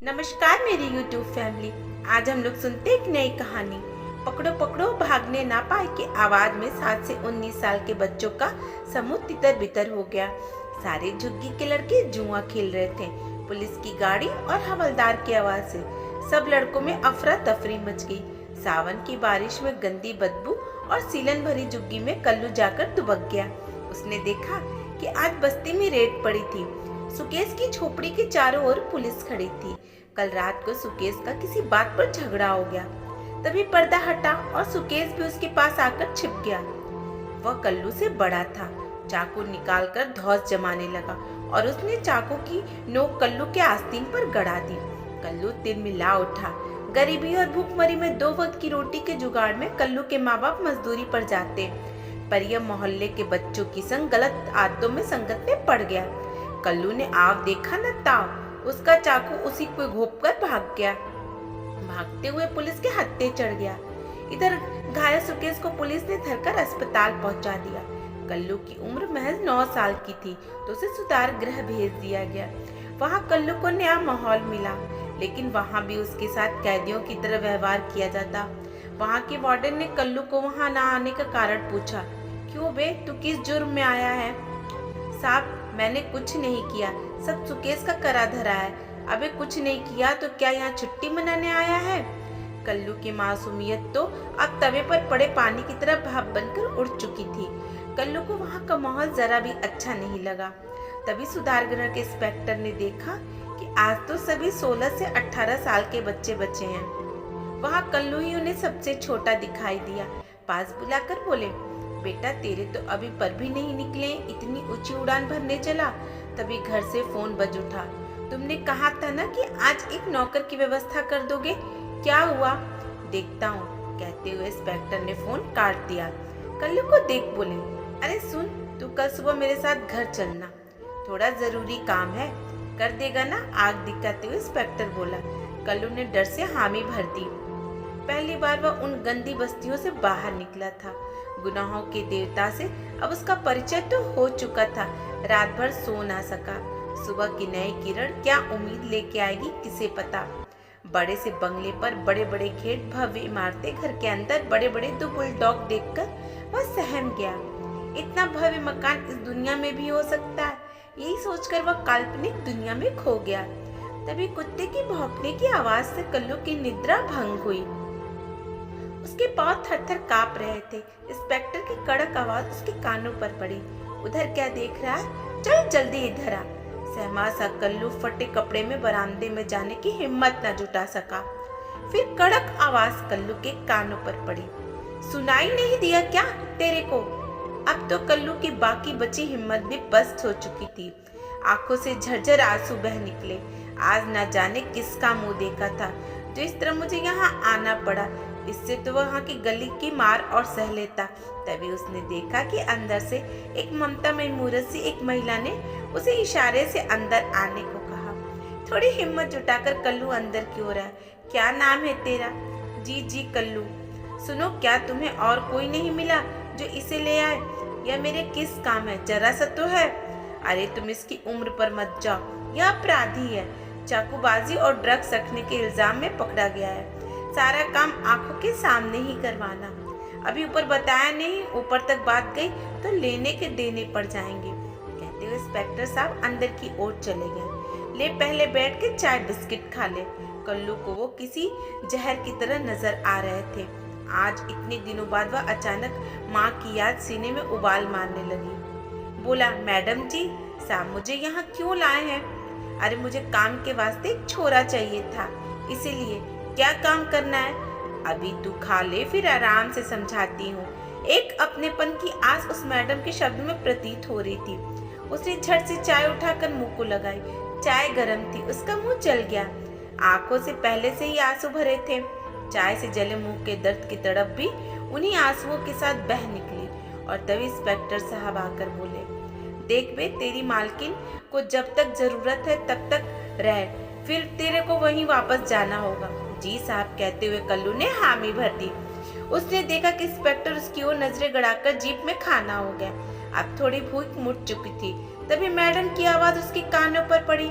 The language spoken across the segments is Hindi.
नमस्कार मेरी YouTube फैमिली। आज हम लोग सुनते एक नई कहानी पकड़ो पकड़ो भागने ना पाए की आवाज में 7 से 19 साल के बच्चों का समूह तितर बितर हो गया। सारे झुग्गी के लड़के जुआ खेल रहे थे। पुलिस की गाड़ी और हवलदार की आवाज से सब लड़कों में अफरा तफरी मच गई। सावन की बारिश में गंदी बदबू और सीलन भरी झुग्गी में कल्लू जाकर दुबक गया। उसने देखा कि आज बस्ती में रेड पड़ी थी। सुकेश की झोपड़ी के चारों ओर पुलिस खड़ी थी। कल रात को सुकेश का किसी बात पर झगड़ा हो गया। तभी पर्दा हटा और सुकेश भी उसके पास आकर छिप गया। वह कल्लू से बड़ा था। चाकू निकालकर धौंस जमाने लगा और उसने चाकू की नोक कल्लू के आस्तीन पर गड़ा दी। कल्लू तिलमिला उठा। गरीबी और भूखमरी में 2 वक्त की रोटी के जुगाड़ में कल्लू के माँ बाप मजदूरी पर जाते, पर यह मोहल्ले के बच्चों की संग गलत आदतों में संगत में पड़ गया। कल्लू ने आव देखा न ताव, उसका चाकू उसी को घोंप कर भाग गया। भागते हुए पुलिस के हत्थे चढ़ गया। इधर घायल सुकेश को पुलिस ने धरकर अस्पताल पहुंचा दिया। कल्लू की उम्र महज 9 साल की थी तो उसे सुधार गृह भेज दिया गया। वहां कल्लू को नया माहौल मिला, लेकिन वहां भी उसके साथ कैदियों की तरह व्यवहार किया जाता। वहां के वार्डन ने कल्लू को वहां ना आने का कारण पूछा। क्यों बे, तू किस जुर्म में आया है? साहब, मैंने कुछ नहीं किया, सब सुकेश का करा धरा है। अबे कुछ नहीं किया तो क्या यहाँ छुट्टी मनाने आया है? कल्लू की मासूमियत तो अब तवे पर पड़े पानी की तरह भाप बनकर उड़ चुकी थी। कल्लू को वहाँ का माहौल जरा भी अच्छा नहीं लगा। तभी सुधार गृह के इंस्पेक्टर ने देखा कि आज तो सभी 16 से 18 साल के बच्चे बचे हैं। वहाँ कल्लू ही उन्हें सबसे छोटा दिखाई दिया। पास बुलाकर बोले, बेटा तेरे तो अभी पर भी नहीं निकले, इतनी ऊंची उड़ान भरने चला। तभी घर से फोन बज उठा। तुमने कहा था ना कि आज एक नौकर की व्यवस्था कर दोगे, क्या हुआ? देखता हूँ, कहते हुए इंस्पेक्टर ने फोन काट दिया। कल्लू को देख बोले, अरे सुन, तू कल सुबह मेरे साथ घर चलना, थोड़ा जरूरी काम है। कर देगा ना? आग दिखाते हुए इंस्पेक्टर बोला। कल्लू ने डर से हामी भर दी। पहली बार वह उन गंदी बस्तियों से बाहर निकला था। गुनाहों के देवता से अब उसका परिचय तो हो चुका था। रात भर सो ना सका। सुबह की नई किरण क्या उम्मीद लेके आएगी किसे पता। बड़े से बंगले पर बड़े बड़े गेट, भव्य इमारतें, घर के अंदर बड़े बड़े 2 बुलडॉग देखकर वह सहम गया। इतना भव्य मकान इस दुनिया में भी हो सकता है, यही सोचकर वह काल्पनिक दुनिया में खो गया। तभी कुत्ते की भौंकने की आवाज से कल्लू की निद्रा भंग हुई। उसके पांव थर-थर कांप रहे थे। इंस्पेक्टर की कड़क आवाज उसके कानों पर पड़ी। उधर क्या देख रहा है? चल जल्दी इधर आ। सहमा सा कल्लू फटे कपड़े में बरामदे में जाने की हिम्मत न जुटा सका। फिर कड़क आवाज कल्लू के कानों पर पड़ी। सुनाई नहीं दिया क्या तेरे को? अब तो कल्लू की बाकी बची हिम्मत भी पस्त हो चुकी थी। आंखों से झरझर आंसू बह निकले। आज न जाने किसका मुंह देखा था जो इस तरह मुझे यहाँ आना पड़ा। इससे तो वहाँ की गली की मार और सह लेता। तभी उसने देखा कि अंदर से एक ममतामयी मूरत सी एक महिला ने उसे इशारे से अंदर आने को कहा। थोड़ी हिम्मत जुटाकर कल्लू अंदर की ओर आया। क्या नाम है तेरा? जी कल्लू। सुनो, क्या तुम्हें और कोई नहीं मिला जो इसे ले आए? यह मेरे किस काम है, जरा सा तो है। अरे तुम इसकी उम्र पर मत जाओ, यह अपराधी है। चाकूबाजी और ड्रग्स रखने के इल्जाम में पकड़ा गया है। सारा काम आंखों के सामने ही करवाना। अभी ऊपर बताया नहीं, ऊपर तक बात गई तो लेने के देने पड़ जाएंगे। कहते हुए इंस्पेक्टर साहब अंदर की ओर चले गए। ले पहले बैठ के चाय बिस्किट खा ले। कल्लू को वो किसी जहर की तरह नजर आ रहे थे। आज इतने दिनों बाद वह अचानक माँ की याद सीने में उबाल मारने लगी। बोला, मैडम जी साहब मुझे यहाँ क्यों लाए हैं? अरे मुझे काम के वास्ते एक छोरा चाहिए था, इसीलिए। क्या काम करना है? अभी तू खा ले, फिर आराम से समझाती हूँ। एक अपनेपन की आस उस मैडम के शब्द में प्रतीत हो रही थी। उसने झट से चाय उठाकर मुंह को लगाई। चाय गर्म थी, उसका मुंह जल गया। आंखों से पहले से ही आंसू भरे थे। चाय से जले मुंह के दर्द की तड़प भी उन्हीं आंसुओं के साथ बह निकली। और तभी इंस्पेक्टर साहब आकर बोले, देख बे, तेरी मालकिन को जब तक जरूरत है तब तक रह, फिर तेरे को वहीं वापस जाना होगा। जी साहब, कहते हुए कल्लू ने हामी भर दी। उसने देखा कि इंस्पेक्टर उसकी ओर नजरें गड़ाकर जीप में खाना हो गया। अब थोड़ी भूख मुड़ चुकी थी। तभी मैडम की आवाज उसके कानों पर पड़ी।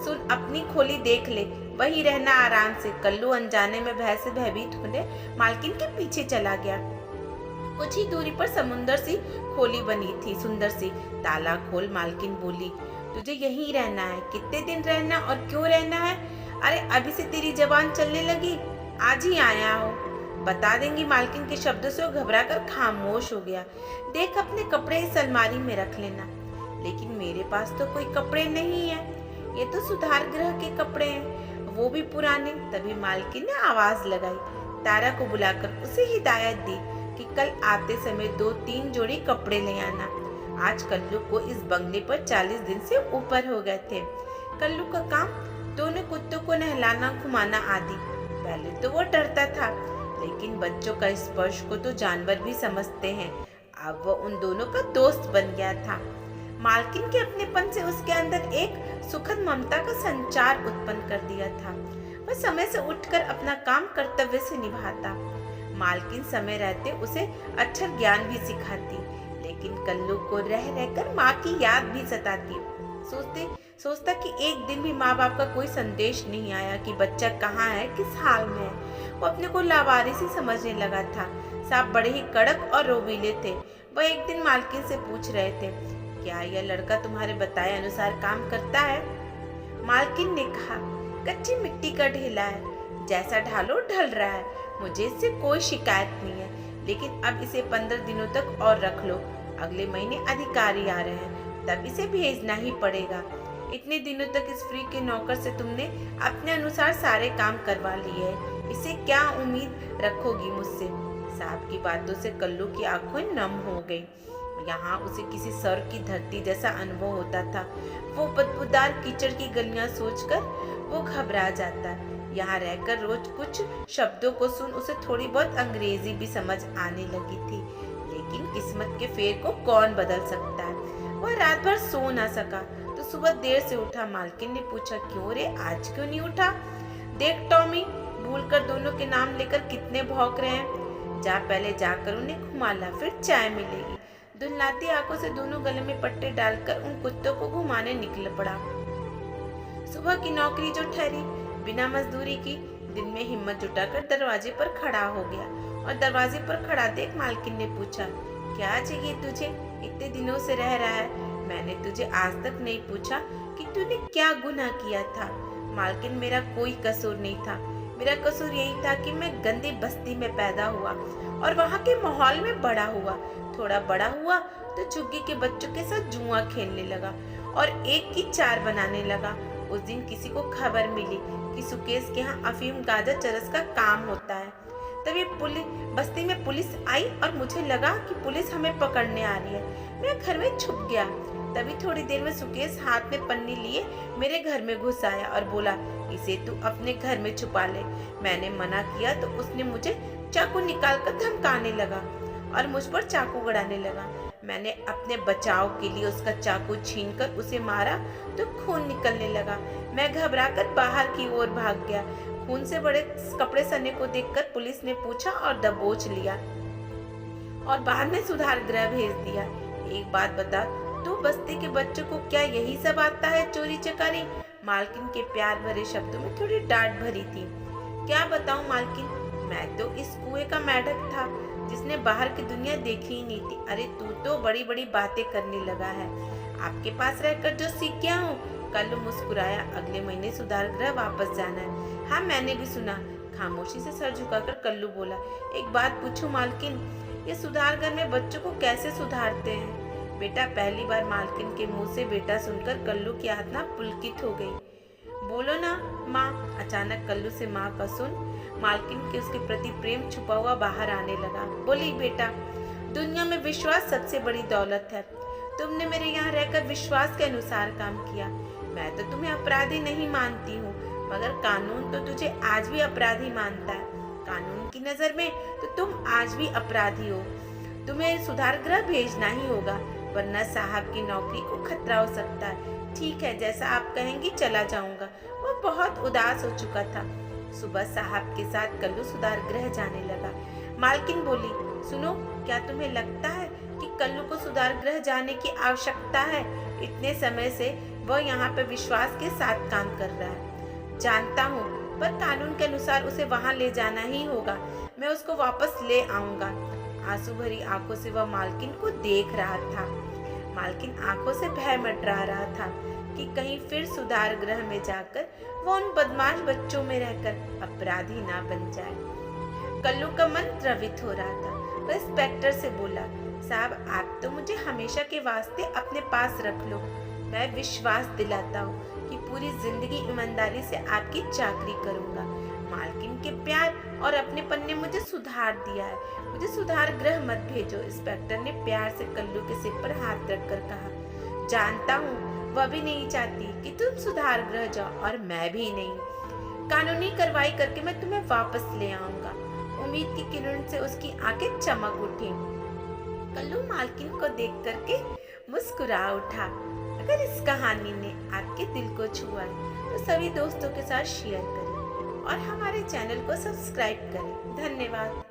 सुन, अपनी खोली देख ले, वही रहना आराम से। कल्लू अनजाने में भय से भयभीत होने मालकिन के पीछे चला गया। कुछ ही दूरी पर समुंदर सी खोली बनी थी, सुंदर सी। ताला खोल, मालकिन बोली। तुझे यहीं रहना है? कितने दिन रहना और क्यों रहना है? अरे अभी से तेरी जबान चलने लगी? आज ही आया हो, बता देंगी। मालकिन के शब्दों से वो घबरा कर खामोश हो गया। देख, अपने कपड़े इस अलमारी में रख लेना। लेकिन मेरे पास तो कोई कपड़े नहीं है, ये तो सुधार गृह के कपड़े हैं, वो भी पुराने। तभी मालकिन ने आवाज लगाई। तारा को बुलाकर उसे हिदायत दी कि कल आते समय 2-3 जोड़ी कपड़े ले आना। आज कल्लू को इस बंगले पर 40 दिन से ऊपर हो गए थे। कल्लू का काम दोनों कुत्तों को नहलाना, घुमाना आदि। पहले तो वो डरता था, लेकिन बच्चों का स्पर्श को तो जानवर भी समझते हैं। अब वो उन दोनों का दोस्त बन गया था। मालकिन के अपनेपन से उसके अंदर एक सुखद ममता का संचार उत्पन्न कर दिया था। वह समय से उठकर अपना काम कर्तव्य से निभाता। मालकिन समय रहते उसे अक्षर ज्ञान भी सिखाती, लेकिन कल्लू को रह रहकर माँ की याद भी सताती। सोचता कि एक दिन भी माँ बाप का कोई संदेश नहीं आया कि बच्चा कहाँ है, किस हाल में है। वो अपने को लावारिस ही समझने लगा था। साहब बड़े ही कड़क और रोबीले थे। वह एक दिन मालकिन से पूछ रहे थे, क्या यह लड़का तुम्हारे बताए अनुसार काम करता है? मालकिन ने कहा, कच्ची मिट्टी का ढेला है, जैसा ढालो ढल रहा है। मुझे इससे कोई शिकायत नहीं है, लेकिन अब इसे 15 दिनों तक और रख लो। अगले महीने अधिकारी आ रहे हैं, तब इसे भेजना ही पड़ेगा। इतने दिनों तक इस फ्री के नौकर से तुमने अपने अनुसार सारे काम करवा लिए हैं, इसे क्या उम्मीद रखोगी मुझसे? साहब की बातों से कल्लू की आंखें नम हो गई। यहाँ उसे किसी स्वर्ग की धरती जैसा अनुभव होता था। वो बदबूदार कीचड़ की गलियां सोचकर वो घबरा जाता। यहाँ रहकर रोज कुछ शब्दों को सुन उसे थोड़ी बहुत अंग्रेजी भी समझ आने लगी थी, लेकिन किस्मत के फेर को कौन बदल सकता है। वह रात भर सो ना सका तो सुबह देर से उठा। मालकिन ने पूछा, क्यों रे, आज क्यों नहीं उठा? देख टॉमी, भूलकर दोनों के नाम लेकर कितने भौंक रहे हैं। जा, पहले जाकर उन्हें घुमा ला, फिर चाय मिलेगी। धुंधलाती आंखों से दोनों गले में पट्टे डालकर उन कुत्तों को घुमाने निकल पड़ा। सुबह की नौकरी जो ठहरी बिना मजदूरी की, दिन में हिम्मत जुटाकर दरवाजे पर खड़ा हो गया। और दरवाजे पर खड़ा देख मालकिन ने पूछा, क्या चाहिए तुझे? इतने दिनों से रह रहा है, मैंने तुझे आज तक नहीं पूछा कि तूने क्या गुनाह किया था। मालकिन, मेरा कोई कसूर नहीं था। मेरा कसूर यही था कि मैं गंदी बस्ती में पैदा हुआ और वहाँ के माहौल में बड़ा हुआ। थोड़ा बड़ा हुआ तो झुग्गी के बच्चों के साथ जुआ खेलने लगा और 1 की 4 बनाने लगा। उस दिन किसी को खबर मिली कि सुकेश के यहाँ अफीम, गांजा, चरस का काम होता है। तभी बस्ती में पुलिस आई और मुझे लगा कि पुलिस हमें पकड़ने आ रही है। मैं घर में छुप गया। तभी थोड़ी देर में सुकेश हाथ में पन्नी लिए मेरे घर में घुस आया और बोला, इसे तू अपने घर में छुपा ले। मैंने मना किया तो उसने मुझे चाकू निकालकर धमकाने लगा और मुझ पर चाकू गड़ाने लगा। मैंने अपने बचाव के लिए उसका चाकू छीनकर उसे मारा तो खून निकलने लगा। मैं घबराकर बाहर की ओर भाग गया। खून से बड़े कपड़े सने को देखकर पुलिस ने पूछा और दबोच लिया और बाद में सुधार गृह भेज दिया। एक बात बता, तू बस्ती के बच्चों को क्या यही सब आता है, चोरी चकारी? मालकिन के प्यार भरे शब्दों में थोड़ी डांट भरी थी। क्या बताऊं मालकिन, मैं तो इस कुएं का मेंढक था जिसने बाहर की दुनिया देखी ही नहीं थी। अरे तू तो बड़ी बड़ी बातें करने लगा है। आपके पास रहकर जो सीख गया हूँ। कल्लू मुस्कुराया। अगले महीने सुधार गृह वापस जाना है। हाँ, मैंने भी सुना। खामोशी से सर झुकाकर कल्लू बोला, एक बात पूछूं मालकिन, ये सुधार घर में बच्चों को कैसे सुधारते हैं? बेटा, पहली बार मालकिन के मुंह से बेटा सुनकर कल्लू की आत्मा पुलकित हो गई। बोलो ना माँ। अचानक कल्लू से माँ का सुन मालकिन के उसके प्रति प्रेम छुपा हुआ बाहर आने लगा। बोली, बेटा, दुनिया में विश्वास सबसे बड़ी दौलत है। तुमने मेरे यहाँ रहकर विश्वास के अनुसार काम किया। मैं तो तुम्हें अपराधी नहीं मानती हूँ, मगर कानून तो तुझे आज भी अपराधी मानता है। कानून की नजर में तो तुम आज भी अपराधी हो। तुम्हें सुधार गृह भेजना ही होगा, वरना साहब की नौकरी को खतरा हो सकता है। ठीक है, जैसा आप कहेंगी चला जाऊंगा। वो बहुत उदास हो चुका था। सुबह साहब के साथ कल्लू सुधार गृह जाने लगा। मालकिन बोली, सुनो, क्या तुम्हें लगता है कि कल्लू को सुधार गृह जाने की आवश्यकता है? इतने समय से वह यहाँ पे विश्वास के साथ काम कर रहा है। जानता हूँ, पर कानून के अनुसार उसे वहां ले जाना ही होगा। मैं उसको वापस ले आऊंगा। आंसू भरी आंखों से वह मालकिन को देख रहा था। मालकिन आंखों से भय मंडरा रहा था कि कहीं फिर सुधार गृह में जाकर वह उन बदमाश बच्चों में रहकर अपराधी ना बन जाए। कल्लू का मन द्रवित हो रहा था। वह इंस्पेक्टर से बोला, साहब, आप तो मुझे हमेशा के वास्ते अपने पास रख लो। मैं विश्वास दिलाता हूँ कि पूरी जिंदगी ईमानदारी से आपकी चाकरी करूंगा। मालकिन के प्यार और अपनेपन ने मुझे सुधार दिया है। मुझे सुधार गृह मत भेजो। इंस्पेक्टर ने प्यार से कल्लू के सिर पर हाथ रखकर कहा, जानता हूँ वह भी नहीं चाहती कि तुम सुधार गृह जाओ, और मैं भी नहीं। कानूनी कार्रवाई करके मैं तुम्हें वापस ले आऊंगा। उम्मीद की किरण से उसकी आंखें चमक उठी। कल्लू मालकिन को देख करके मुस्कुरा उठा। अगर इस कहानी ने आपके दिल को छुआ है तो सभी दोस्तों के साथ शेयर करें और हमारे चैनल को सब्सक्राइब करें। धन्यवाद।